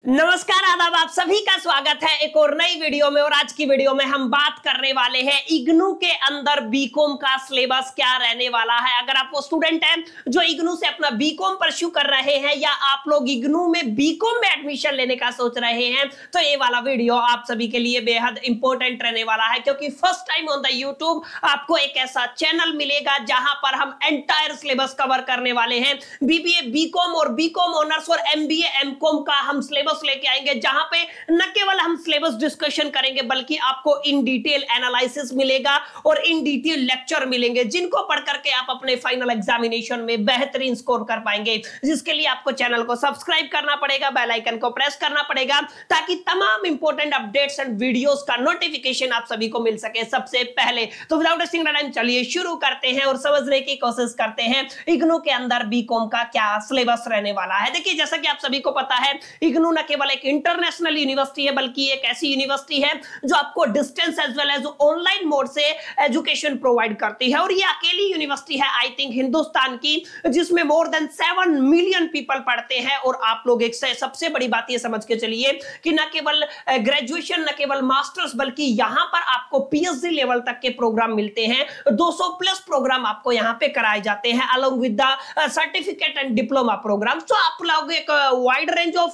नमस्कार, आदाब, आप सभी का स्वागत है एक और नई वीडियो में। और आज की वीडियो में हम बात करने वाले हैं इग्नू के अंदर बीकॉम का सिलेबस क्या रहने वाला है। अगर आप वो स्टूडेंट हैं जो इग्नू से अपना बीकॉम परस्यू कर रहे हैं या आप लोग इग्नू में बीकॉम में एडमिशन लेने का सोच रहे हैं तो ये वाला वीडियो आप सभी के लिए बेहद इंपॉर्टेंट रहने वाला है, क्योंकि first time on the YouTube आपको एक ऐसा चैनल मिलेगा जहां पर हम एंटायर सिलेबस कवर करने वाले हैं। बीबीए बीकॉम और बीकॉम ऑनर्स और एमबीए एमकॉम का हम सिलेबस लेके आएंगे, जहां पे न केवल हम सिलेबस डिस्कशन करेंगे बल्कि आपको इन डिटेल एनालिसिस मिलेगा और इन डिटेल लेक्चर मिलेंगे, जिनको पढ़ करके आप अपने फाइनल एग्जामिनेशन में बेहतरीन स्कोर कर पाएंगे। जिसके लिए आपको चैनल को सब्सक्राइब करना पड़ेगा, बेल आइकन को प्रेस करना पड़ेगा, ताकि तमाम इंपॉर्टेंट अपडेट्स एंड वीडियोस का नोटिफिकेशन आप सभी को मिल सके सबसे पहले। तो विदाउट वेस्टिंग टाइम चलिए शुरू करते हैं और समझने की कोशिश करते हैं इग्नू के अंदर बीकॉम का क्या सिलेबस रहने वाला है। देखिए, जैसा कि आप सभी को पता है, इग्नू न केवल एक इंटरनेशनल यूनिवर्सिटी है बल्कि एक ऐसी यूनिवर्सिटी है जो आपको distance as well as online mode से एजुकेशन प्रोवाइड करती है। और ये अकेली यूनिवर्सिटी है आई थिंक हिंदुस्तान की जिसमें मोर देन 7 मिलियन पीपल पढ़ते हैं। और आप लोग एक सबसे बड़ी बात ये समझ के चलिए कि न केवल ग्रेजुएशन, न केवल मास्टर्स, बल्कि यहां पर आपको पीएचडी लेवल तक के प्रोग्राम मिलते हैं। 200 प्लस प्रोग्राम आपको यहां पे कराए जाते हैं along with the certificate and diploma program. तो आप लोग एक वाइड रेंज ऑफ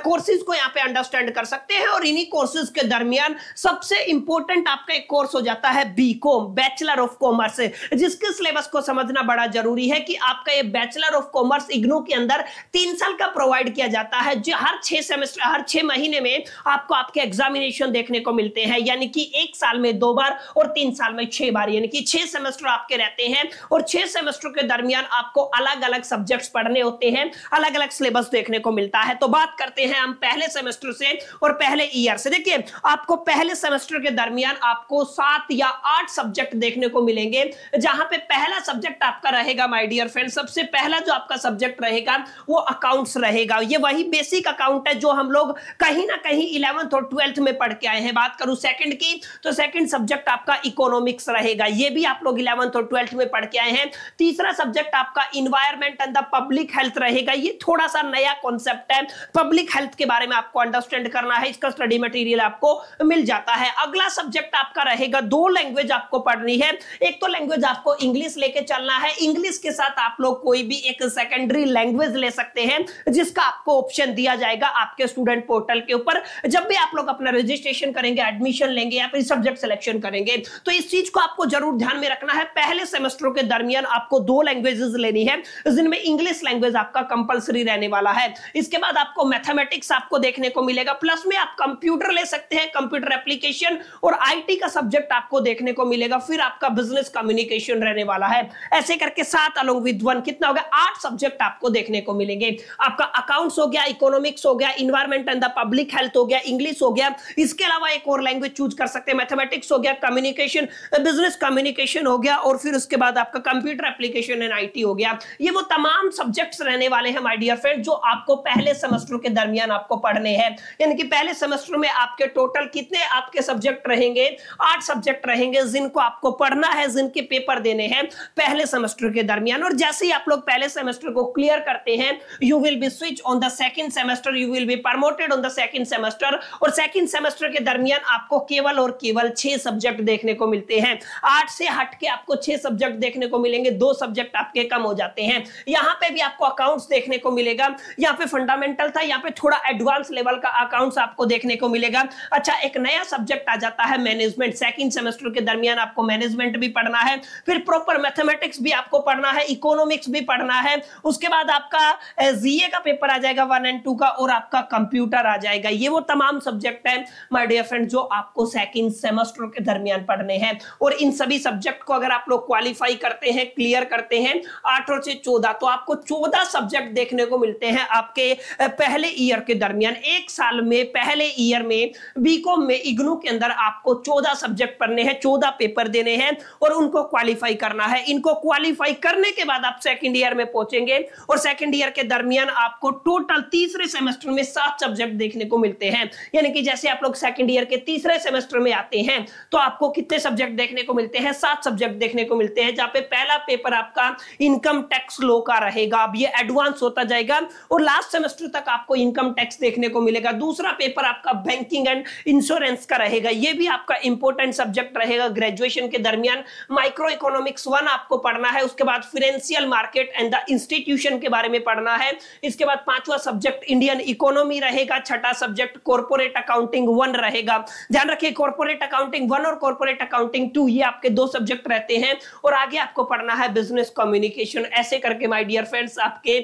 कोर्सेज को यहाँ पे अंडरस्टैंड कर सकते हैं। और इन्हीं कोर्सेज के दरमियान सबसे इंपॉर्टेंट आपका एक कोर्स हो जाता है बीकॉम, बैचलर ऑफ कॉमर्स, जिसके सिलेबस को समझना बड़ा जरूरी है कि आपका ये बैचलर ऑफ कॉमर्स इग्नू के अंदर 3 साल का प्रोवाइड किया जाता है, जो हर 6 महीने में आपको आपके एग्जामिनेशन देखने को मिलते हैं। यानी कि 1 साल में 2 बार और 3 साल में 6 बार, यानी कि 6 सेमेस्टर आपके रहते हैं। और 6 सेमेस्टर के दरमियान आपको अलग अलग सब्जेक्ट्स पढ़ने होते हैं, अलग अलग सिलेबस देखने को मिलता है। तो बात करते हैं हम पहले सेमेस्टर से और पहले ईयर से। देखिए, आपको पहले सेमेस्टर के दरमियान आपको 7 या 8 सब्जेक्ट देखने को मिलेंगे, जहां पे पहला सब्जेक्ट आपका रहेगा माय डियर फ्रेंड, सबसे पहला जो आपका सब्जेक्ट रहेगा वो अकाउंट्स रहेगा। ये वही बेसिक अकाउंट है जो हम लोग कहीं ना कहीं 11th और 12th में पढ़ के आए हैं। बात करूं सेकंड की, तो सेकंड सब्जेक्ट आपका इकोनॉमिक्स रहेगा, ये भी आप लोग 11th और 12th में पढ़ के आए हैं। तीसरा सब्जेक्ट आपका environment and the public health रहेगा, ये थोड़ा सा नया कॉन्सेप्ट है। पब्लिक हेल्थ के बारे में आपको अंडरस्टैंड करना है, इसका स्टडी मटेरियल आपको मिल जाता है। अगला सब्जेक्ट आपका रहेगा, 2 लैंग्वेज आपको पढ़नी है। एक तो लैंग्वेज आपको इंग्लिश लेके चलना है, इंग्लिश के साथ आप लोग कोई भी एक सेकेंडरी लैंग्वेज ले सकते हैं, जिसका आपको ऑप्शन दिया जाएगा आपके स्टूडेंट पोर्टल के ऊपर जब भी आप लोग अपना रजिस्ट्रेशन करेंगे, एडमिशन लेंगे या फिर सब्जेक्ट सिलेक्शन करेंगे। तो इस चीज को आपको जरूर ध्यान में रखना है। पहले सेमेस्टर के दरमियान आपको 2 लैंग्वेजेस लेनी है, जिनमें इंग्लिश लैंग्वेज आपका कंपलसरी रहने वाला है। इसके बाद आपको मैथमेटिक्स आपको देखने को मिलेगा, प्लस में आप कंप्यूटर ले सकते हैं, कंप्यूटर एप्लीकेशन और आईटी का सब्जेक्ट आपको देखने को मिलेगा। फिर आपका बिजनेस कम्युनिकेशन रहने वाला है। ऐसे करके 7 अलोंग विद 1 कितना हो गया, 8 सब्जेक्ट आपको देखने को मिलेंगे। आपका अकाउंट्स हो गया, इकोनॉमिक्स हो गया, environment and the public health हो गया, इंग्लिश हो गया। इसके अलावा एक और लैंग्वेज चूज कर सकते हैं, मैथमेटिक्स हो गया, कम्युनिकेशन, बिजनेस कम्युनिकेशन हो गया, और फिर उसके बाद आपका कंप्यूटर एप्लीकेशन एंड आईटी हो गया। ये वो तमाम सब्जेक्ट्स रहने वाले हैं माय डियर फ्रेंड, जो आपको पहले सेमेस्टर के दरमियान आपको पढ़ने हैं। यानी कि पहले सेमेस्टर में आपके टोटल कितने आपके सब्जेक्ट रहेंगे, 8 सब्जेक्ट रहेंगे, जिनको आपको पढ़ना है, जिनके पेपर देने हैं पहले सेमेस्टर के दरमियान। और जैसे ही आप लोग पहले सेमेस्टर को क्लियर करते हैं, you will be switch on the second semester, you will be promoted on the second semester. और सेकंड सेमेस्टर के दरमियान आपको केवल और केवल 6 सब्जेक्ट देखने को मिलते हैं। 8 से हट के आपको 6 सब्जेक्ट देखने को मिलेंगे, 2 सब्जेक्ट आपके कम हो जाते हैं। यहां पे भी आपको अकाउंट्स देखने को मिलेगा, यहां पे फंडामेंटल था, यहां पे थोड़ा एडवांस लेवल का अकाउंट्स आपको देखने को मिलेगा। अच्छा, एक नया सब्जेक्ट आ जाता है मैनेजमेंट। सेकंड सेमेस्टर के दरमियान आपको मैनेजमेंट भी पढ़ना है, फिर प्रॉपर मैथमेटिक्स भी आपको पढ़ना है, इकोनॉमिक्स भी पढ़ना है। उसके बाद आपका जीए का पेपर आ जाएगा 1 और 2 का, और आपका कंप्यूटर आ जाएगा। ये वो तमाम सब्जेक्ट है माय डियर फ्रेंड जो आपको सेकंड सेमेस्टर के दरमियान पढ़ने हैं। और इन सभी सब्जेक्ट को अगर आप लोग क्वालिफाई करते हैं, क्लियर करते हैं 8 और 14, तो आपको 14 सब्जेक्ट देखने को मिलते हैं आपके पहले ईयर के दरमियान। 1 साल में पहले ईयर में बीकॉम में इग्नू के अंदर आपको 14 सब्जेक्ट पढ़ने हैं, 14 पेपर देने हैं और उनको क्वालिफाई करना है। इनको क्वालिफाई करने के बाद आप सेकंड ईयर में पहुंचेंगे और सेकंड ईयर के दरमियान आपको टोटल तीसरे सेमेस्टर में 7 सब्जेक्ट देखने को मिलते हैं। यानी कि जैसे आप लोग सेकंड ईयर के तीसरे सेमेस्टर में आते हैं तो आपको कितने सब्जेक्ट देखने को मिलते हैं, 7 सब्जेक्ट देखने को मिलते हैं, जहां पे पहला पेपर आपका इनकम टैक्स लॉ का रहेगा। अब ये एडवांस होता जाएगा और लास्ट सेमेस्टर तक आपको इनकम टैक्स देखने को मिलेगा। रहेगा। दूसरा पेपर आपका बैंकिंग एंड इंश्योरेंस का रहेगा, ये भी आपका इंपॉर्टेंट सब्जेक्ट रहेगा ग्रेजुएशन के दरमियान। माइक्रो इकोनॉमिक्स 1 आपको पढ़ना है, उसके बाद financial market and the institution के बारे में पढ़ना है। इसके बाद पांचवा सब्जेक्ट इंडियन इकोनॉमी रहेगा। छठा सब्जेक्ट कॉर्पोरेट अकाउंटिंग 1 रहेगा। ध्यान रखिए कॉर्पोरेट अकाउंटिंग 1 और कॉर्पोरेट अकाउंटिंग 2 ये आपके दो सब्जेक्ट रहते हैं। और आगे आपको पढ़ना है बिजनेस कम्युनिकेशन। ऐसे करके माय डियर फ्रेंड्स आपके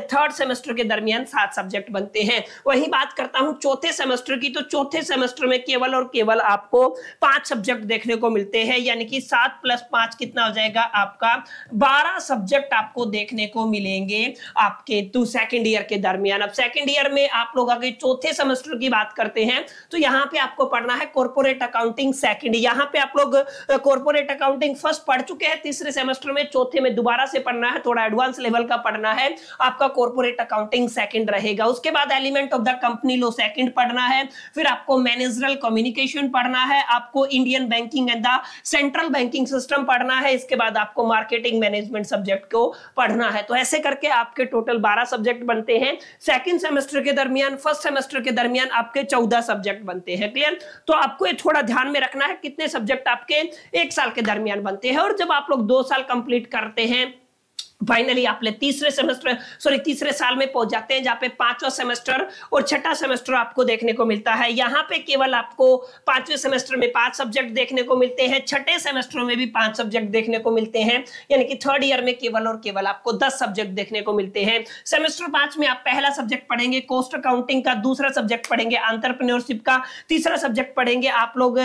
थर्ड सेमेस्टर के दरमियान 7 सब्जेक्ट बनते हैं। वही बात करता हूं चौथे सेमेस्टर की, तो चौथे सेमेस्टर में केवल और केवल आपको 5 सब्जेक्ट देखने को मिलते हैं, यानी कि 7 + 5 कितना हो जाएगा आपका 12 सब्जेक्ट आपको देखने को मिलेंगे आपके सेकंड ईयर के दरमियान। अब सेकंड ईयर में आप लोग अगर चौथे सेमेस्टर की बात करते हैं तो यहां पे आपको पढ़ना है कॉर्पोरेट अकाउंटिंग सेकंड। यहां पे आप लोग कॉर्पोरेट अकाउंटिंग फर्स्ट पढ़ चुके हैं तीसरे सेमेस्टर में, चौथे में दोबारा से पढ़ना है, थोड़ा एडवांस लेवल का पढ़ना है, आपका कॉर्पोरेट अकाउंटिंग सेकंड रहेगा। उसके बाद element of the company law second पढ़ना है, फिर आपको मैनेजरल कम्युनिकेशन पढ़ना है, आपको Indian banking and the central banking system पढ़ना है, इसके बाद आपको मार्केटिंग मैनेजमेंट सब्जेक्ट को पढ़ना है। तो ऐसे करके आपके टोटल 12 सब्जेक्ट बनते हैं। सेकंड सेमेस्टर के दरमियान फर्स्ट सेमेस्टर के दरमियान आपके 14 सब्जेक्ट बनते हैं। क्लियर? तो आपको ये थोड़ा ध्यान में रखना है कितने सब्जेक्ट आपके 1 साल के दरमियान बनते हैं। और जब आप लोग 2 साल कंप्लीट करते हैं फाइनली आप तीसरे साल में पहुंच जाते हैं, जहां पे 5वां सेमेस्टर और 6ठा सेमेस्टर आपको देखने को मिलता है। यहां पे केवल आपको 5वें सेमेस्टर में 5 सब्जेक्ट देखने को मिलते हैं, 6ठे सेमेस्टर में भी 5 सब्जेक्ट देखने को मिलते हैं, यानी कि थर्ड ईयर में केवल और केवल आपको 10 सब्जेक्ट देखने को मिलते हैं। सेमेस्टर 5 में आप पहला सब्जेक्ट पढ़ेंगे कॉस्ट अकाउंटिंग का, दूसरा सब्जेक्ट पढ़ेंगे एंटरप्रेन्योरशिप का, तीसरा सब्जेक्ट पढ़ेंगे आप लोग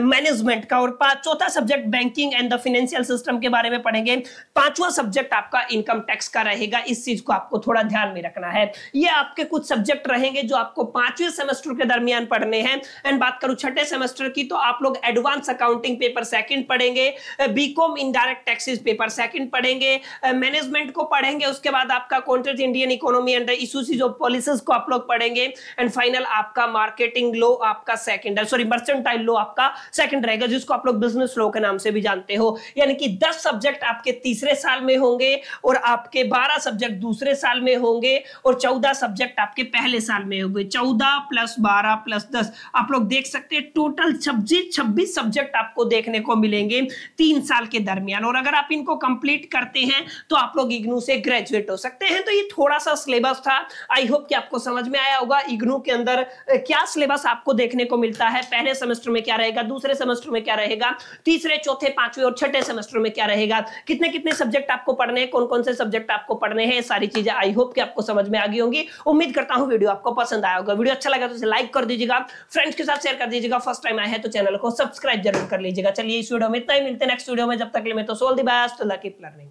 मैनेजमेंट का, और चौथा subject banking and the financial system के बारे में पढ़ेंगे। 5वां सब्जेक्ट आपका इनकम टैक्स का रहेगा। इस चीज को आपको थोड़ा ध्यान में रखना है। ये आपके कुछ सब्जेक्ट रहेंगे जो आपको 5वें सेमेस्टर के दरमियान पढ़ने हैं। एंड बात करूं छठे सेमेस्टर की, तो आप लोग एडवांस अकाउंटिंग पेपर सेकंड पढ़ेंगे, BCom indirect taxes paper second पढ़ेंगे, मैनेजमेंट को पढ़ेंगे, उसके बाद आपका contract Indian economy and the issues of policies को आप लोग पढ़ेंगे। एंड फाइनल आपका मार्केटिंग लॉ आपका सेकंड है, मर्चेंटाइल लॉ आपका सेकंड रहेगा, जिसको आप लोग बिजनेस लॉ के नाम से भी जानते हो। यानी कि 10 सब्जेक्ट आपके तीसरे साल में होंगे और आपके 12 सब्जेक्ट दूसरे साल में होंगे और 14 सब्जेक्ट आपके पहले साल में होंगे। 14 + 12 + 10 आप लोग देख सकते हैं टोटल 26 सब्जेक्ट आपको देखने को मिलेंगे 3 साल के दरमियान। और अगर आप इनको कंप्लीट करते हैं तो आप लोग इग्नू से ग्रेजुएट हो सकते हैं। तो ये थोड़ा सा सिलेबस था, आई होप कि आपको समझ में आया होगा इग्नू के अंदर क्या सिलेबस आपको देखने को मिलता है, पहले सेमेस्टर में क्या रहेगा, दूसरे सेमेस्टर में क्या रहेगा, तीसरे चौथे पांचवें और छठे सेमेस्टर में क्या रहेगा, कितने कितने सब्जेक्ट आपको पढ़ने हैं, कौन कौन से सब्जेक्ट आपको पढ़ने हैं, सारी चीजें आई होप कि आपको समझ में आ गई होंगी। उम्मीद करता हूं वीडियो आपको पसंद आया होगा। वीडियो अच्छा लगा तो इसे लाइक कर दीजिएगा, फ्रेंड्स के साथ शेयर कर दीजिएगा, फर्स्ट टाइम आए हैं तो चैनल को सब्सक्राइब जरूर कर लीजिएगा। चलिए इस वीडियो में इतना ही, मिलते हैं नेक्स्ट वीडियो में, जब तक के लिए मैं तो all the best, keep learning.